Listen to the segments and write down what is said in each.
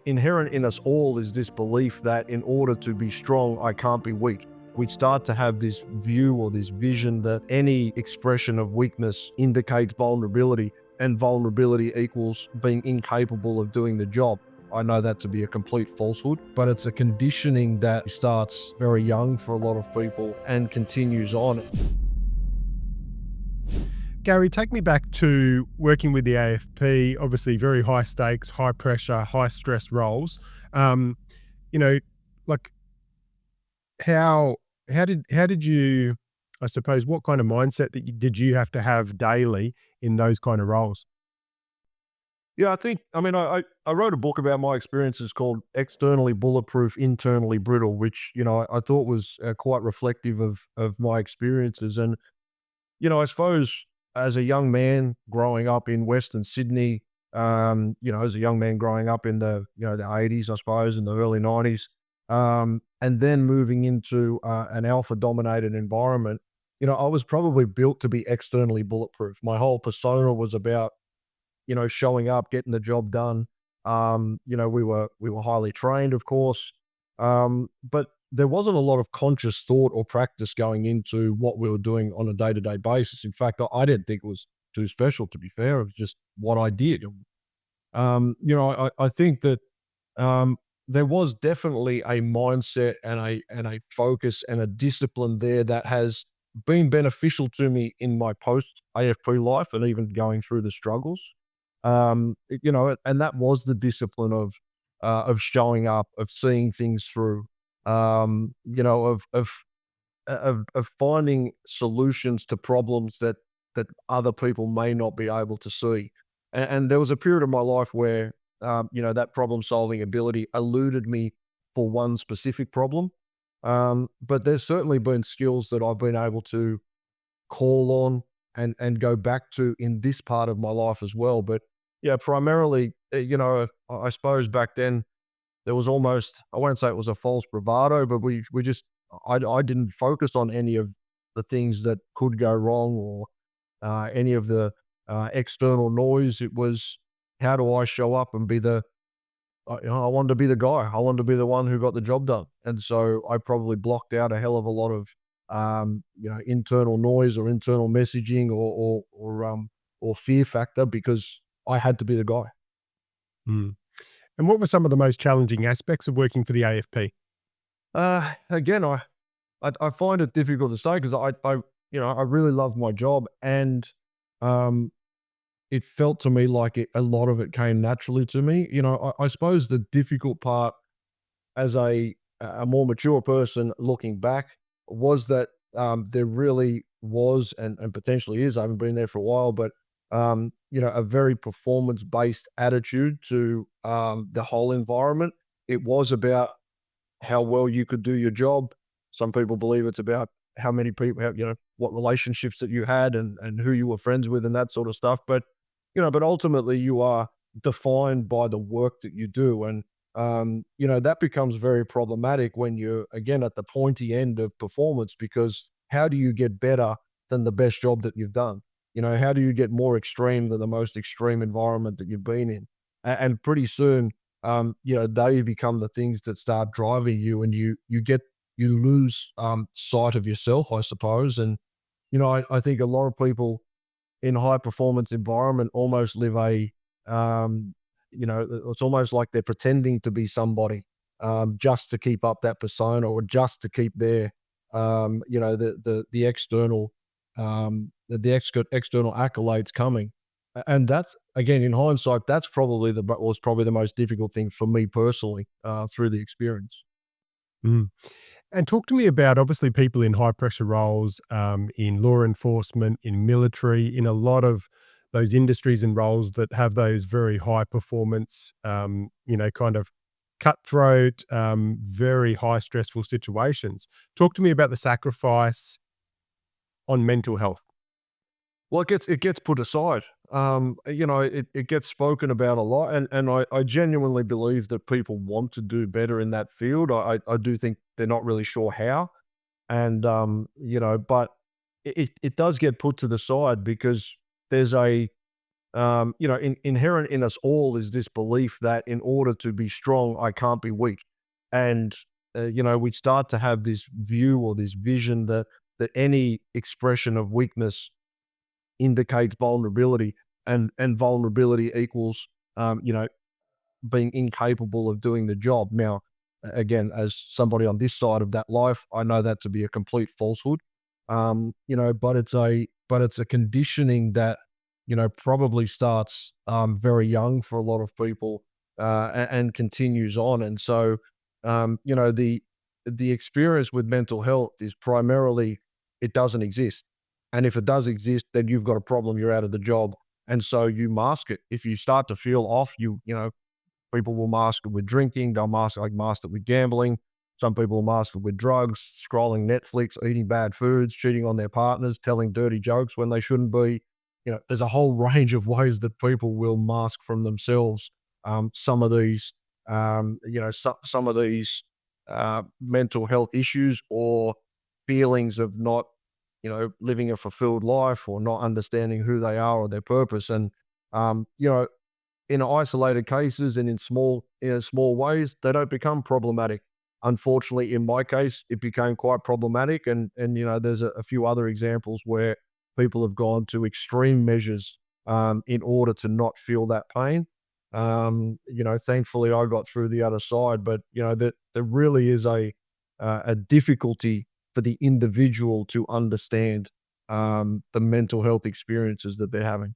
inherent in us all is this belief that in order to be strong, I can't be weak. We start to have this view or this vision that any expression of weakness indicates vulnerability, and vulnerability equals being incapable of doing the job. I know that to be a complete falsehood, but it's a conditioning that starts very young for a lot of people and continues on. Gary, take me back to working with the AFP, obviously very high stakes, high pressure, high stress roles. Um, you know, like how did you, I suppose, what kind of mindset did you have to have daily in those kind of roles? Yeah, I wrote a book about my experiences called Externally Bulletproof, Internally Brittle, which, I thought was quite reflective of my experiences. And, I suppose as a young man growing up in Western Sydney, as a young man growing up in the 80s, I suppose, in the early 90s, and then moving into an alpha dominated environment, I was probably built to be externally bulletproof. My whole persona was about showing up, getting the job done. We were highly trained, of course, but there wasn't a lot of conscious thought or practice going into what we were doing on a day to day basis. In fact, I didn't think it was too special. To be fair, it was just what I did. I think that there was definitely a mindset and a focus and a discipline there that has been beneficial to me in my post AFP life and even going through the struggles. And that was the discipline of showing up, of seeing things through, of finding solutions to problems that other people may not be able to see. And there was a period of my life where that problem solving ability eluded me for one specific problem. But there's certainly been skills that I've been able to call on and go back to in this part of my life as well. But yeah, primarily, I suppose back then there was almost, I won't say it was a false bravado, but we just, I didn't focus on any of the things that could go wrong or any of the external noise. It was, how do I show up and be I wanted to be the guy. I wanted to be the one who got the job done. And so I probably blocked out a hell of a lot of, internal noise or internal messaging or fear factor because I had to be the guy. Mm. And what were some of the most challenging aspects of working for the AFP? Again, I find it difficult to say because I really love my job and, um, it felt to me like a lot of it came naturally to me. I suppose the difficult part as a more mature person looking back was that there really was and potentially is, I haven't been there for a while, but a very performance based attitude to the whole environment. It was about how well you could do your job. Some people believe it's about how many people have, what relationships that you had and who you were friends with and that sort of stuff. But ultimately you are defined by the work that you do. And, that becomes very problematic when you're, again, at the pointy end of performance, because how do you get better than the best job that you've done? How do you get more extreme than the most extreme environment that you've been in? And pretty soon, they become the things that start driving you, and you lose sight of yourself, I suppose. And I think a lot of people in high performance environment almost live it's almost like they're pretending to be somebody just to keep up that persona or just to keep their the external external accolades coming. And that's, again, in hindsight, that's probably was probably the most difficult thing for me personally through the experience. Mm. And talk to me about, obviously, people in high pressure roles, in law enforcement, in military, in a lot of those industries and roles that have those very high performance, kind of cutthroat, very high stressful situations. Talk to me about the sacrifice on mental health. Well, it gets put aside. It gets spoken about a lot, and I genuinely believe that people want to do better in that field. I do think they're not really sure how, and but it does get put to the side because there's inherent in us all is this belief that in order to be strong, I can't be weak. And, we start to have this view or this vision that any expression of weakness indicates vulnerability, and vulnerability equals, being incapable of doing the job. Now, again, as somebody on this side of that life, I know that to be a complete falsehood. But it's a conditioning that probably starts very young for a lot of people, and continues on. And so, the experience with mental health is primarily it doesn't exist, and if it does exist, then you've got a problem. You're out of the job, and so you mask it. If you start to feel off, people will mask it with drinking. They'll mask it with gambling. Some people will mask it with drugs, scrolling Netflix, eating bad foods, cheating on their partners, telling dirty jokes when they shouldn't be. There's a whole range of ways that people will mask from themselves some of these, some of these mental health issues or feelings of not, living a fulfilled life or not understanding who they are or their purpose. And, in isolated cases and in small ways, they don't become problematic. Unfortunately, in my case, it became quite problematic, and there's a few other examples where people have gone to extreme measures in order to not feel that pain. Thankfully, I got through the other side, but that there really is a difficulty for the individual to understand the mental health experiences that they're having.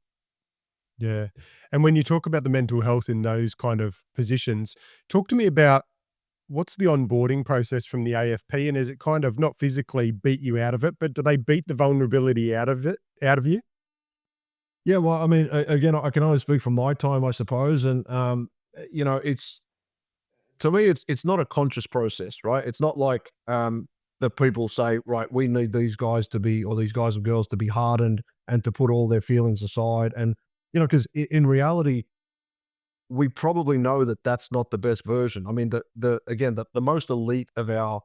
Yeah. And when you talk about the mental health in those kind of positions, talk to me about what's the onboarding process from the AFP, and is it kind of not physically beat you out of it, but do they beat the vulnerability out of you? Yeah, well, I mean, again, I can only speak from my time, I suppose, and it's to me, it's not a conscious process, right? It's not like that people say, right, we need these guys to be, or these guys and girls to be hardened and to put all their feelings aside, and because in reality, we probably know that that's not the best version. I mean, the most elite of our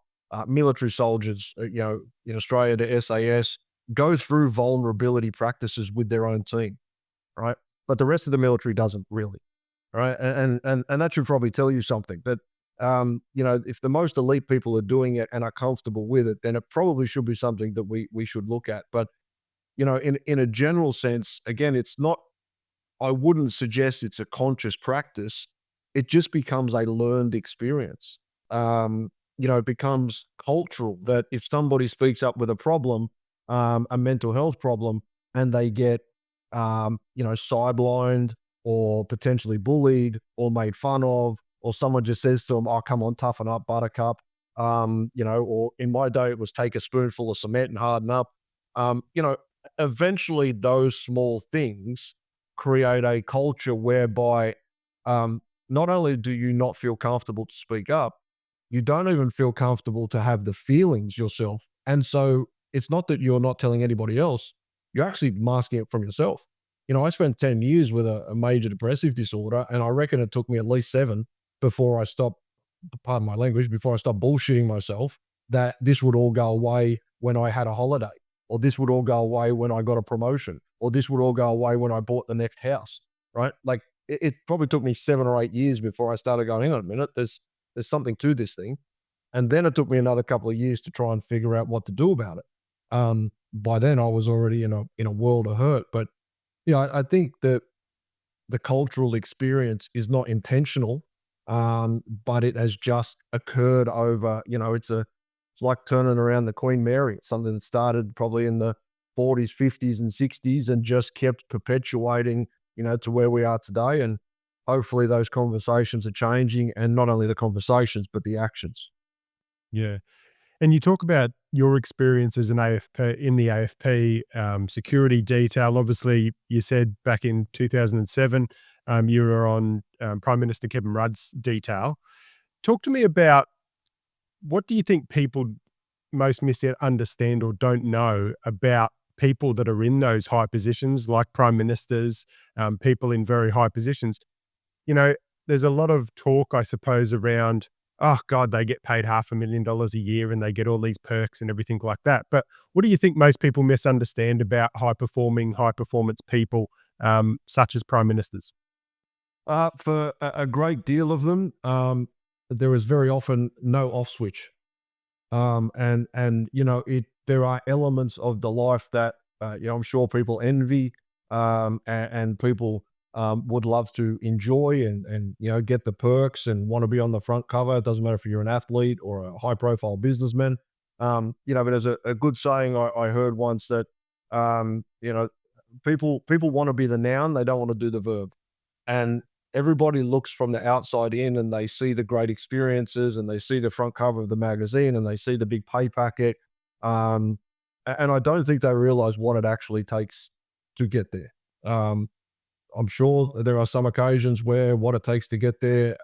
military soldiers, in Australia, the SAS, go through vulnerability practices with their own team, right? But the rest of the military doesn't really, right? And that should probably tell you something. That if the most elite people are doing it and are comfortable with it, then it probably should be something that we should look at. But in a general sense, again, it's not. I wouldn't suggest it's a conscious practice. It just becomes a learned experience. It becomes cultural that if somebody speaks up with a problem, a mental health problem, and they get, sidelined or potentially bullied or made fun of, or someone just says to them, "Oh, come on, toughen up, buttercup," or in my day, it was take a spoonful of cement and harden up. Um, you know, Eventually those small things create a culture whereby not only do you not feel comfortable to speak up, you don't even feel comfortable to have the feelings yourself. And so it's not that you're not telling anybody else, you're actually masking it from yourself. I spent 10 years with a major depressive disorder, and I reckon it took me at least seven before I stopped, pardon my language, before I stopped bullshitting myself that this would all go away when I had a holiday, or this would all go away when I got a promotion, or this would all go away when I bought the next house, right? Like it probably took me 7 or 8 years before I started going, hang on a minute, there's something to this thing. And then it took me another couple of years to try and figure out what to do about it. By then I was already in a world of hurt. But I think that the cultural experience is not intentional, but it has just occurred over, it's like turning around the Queen Mary. It's something that started probably in the 40s, 50s, and 60s and just kept perpetuating, to where we are today. And hopefully those conversations are changing, and not only the conversations, but the actions. Yeah. And you talk about your experience as an AFP in the AFP security detail. Obviously, you said back in 2007, you were on Prime Minister Kevin Rudd's detail. Talk to me about what do you think people most misunderstand or don't know about people that are in those high positions, like prime ministers, people in very high positions? You know, there's a lot of talk, I suppose, around, oh God, they get paid $500,000 a year and they get all these perks and everything like that. But what do you think most people misunderstand about high performing, high performance people such as prime ministers? For a great deal of them, there is very often no off switch. And there are elements of the life that I'm sure people envy, and people would love to enjoy, and get the perks and want to be on the front cover. It doesn't matter if you're an athlete or a high profile businessman. But there's a good saying I heard once that um, you know people want to be the noun, they don't want to do the verb. And everybody looks from the outside in, and they see the great experiences, and they see the front cover of the magazine, and they see the big pay packet. Um, and I don't think they realize what it actually takes to get there. Um, I'm sure there are some occasions where what it takes to get there,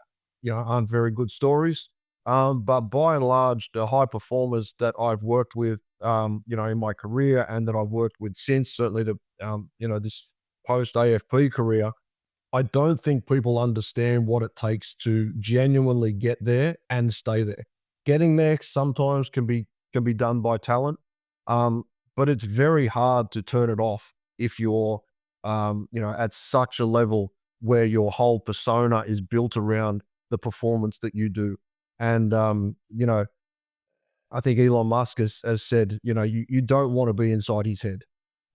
aren't very good stories. But by and large, the high performers that I've worked with, in my career, and that I've worked with since, certainly this post AFP career, I don't think people understand what it takes to genuinely get there and stay there. Getting there sometimes can be done by talent, um, but it's very hard to turn it off if you're at such a level where your whole persona is built around the performance that you do. And I think Elon Musk has said, you don't want to be inside his head.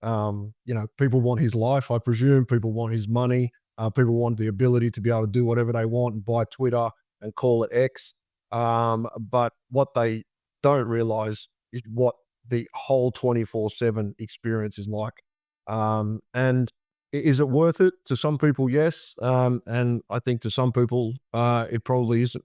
People want his life, I presume. People want his money. People want the ability to be able to do whatever they want and buy Twitter and call it X. But what they don't realize is what the whole 24/7 experience is like. And is it worth it? To some people, yes. And I think to some people, it probably isn't.